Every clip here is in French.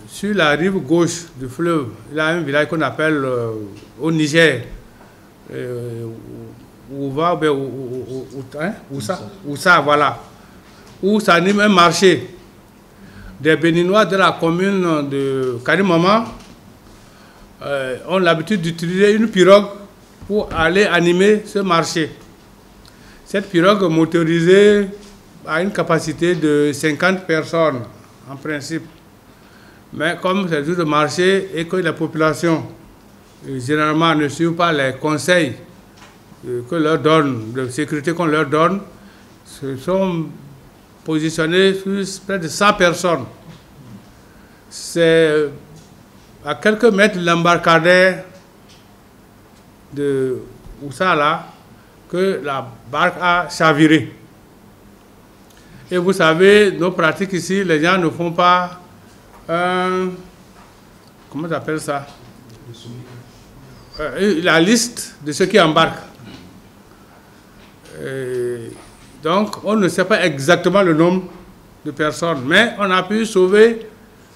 sur la rive gauche du fleuve, il y a un village qu'on appelle au Niger, Oussa, voilà, où s'anime un marché. Des Béninois de la commune de Karimama ont l'habitude d'utiliser une pirogue pour aller animer ce marché. Cette pirogue motorisée a une capacité de 50 personnes en principe. Mais comme c'est juste le marché et que la population généralement ne suit pas les conseils que leur donne, de sécurité qu'on leur donne, se sont positionnés sur près de 100 personnes. C'est à quelques mètres de l'embarcadère de Oussa là que la barque a chaviré. Et vous savez, nos pratiques ici, les gens ne font pas comment on appelle ça? La liste de ceux qui embarquent. Donc, on ne sait pas exactement le nombre de personnes, mais on a pu sauver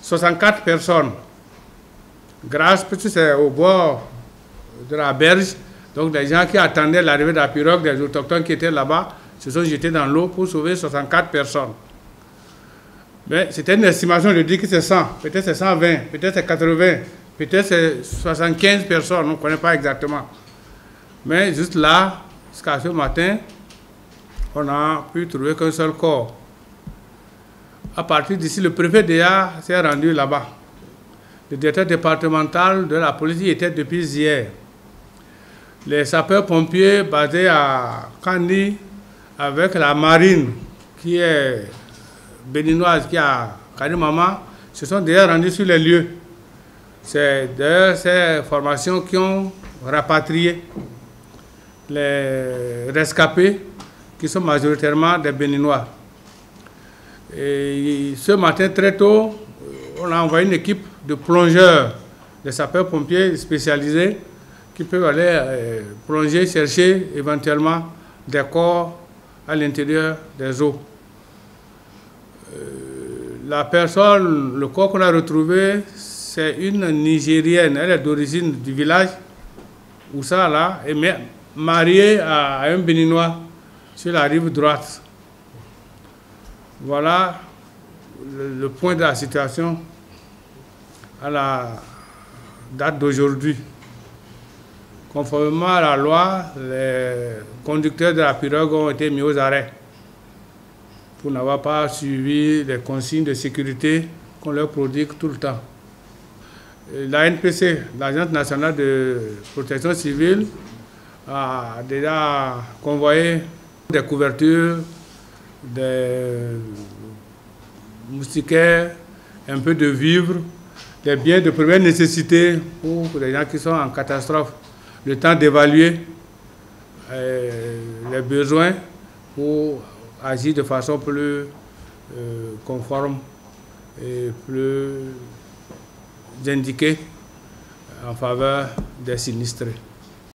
64 personnes. Grâce, parce que c'est au bord de la berge, donc les gens qui attendaient l'arrivée de la pirogue, des autochtones qui étaient là-bas, se sont jetés dans l'eau pour sauver 64 personnes. Mais c'était une estimation de dire que c'est 100, peut-être c'est 120, peut-être c'est 80, peut-être c'est 75 personnes, on ne connaît pas exactement. Mais juste là, jusqu'à ce matin, on n'a pu trouver qu'un seul corps. À partir d'ici, le préfet d'EA s'est rendu là-bas. Le directeur départemental de la police y était depuis hier. Les sapeurs-pompiers basés à Kandi, avec la marine qui est béninoise, qui est à Karimama, se sont déjà rendus sur les lieux. C'est d'ailleurs ces formations qui ont rapatrié les rescapés qui sont majoritairement des Béninois. Et ce matin, très tôt, on a envoyé une équipe de plongeurs, des sapeurs-pompiers spécialisés qui peuvent aller plonger, chercher éventuellement des corps à l'intérieur des eaux. La personne, le corps qu'on a retrouvé, c'est une Nigérienne. Elle est d'origine du village Oussa là, et mariée à un Béninois sur la rive droite. Voilà le point de la situation à la date d'aujourd'hui. Conformément à la loi, les conducteurs de la pirogue ont été mis aux arrêts pour n'avoir pas suivi les consignes de sécurité qu'on leur prodigue tout le temps. La NPC, l'Agence nationale de protection civile, a déjà convoyé des couvertures, des moustiquaires, un peu de vivres, des biens de première nécessité pour les gens qui sont en catastrophe, le temps d'évaluer les besoins pour agir de façon plus conforme et plus indiquée en faveur des sinistrés.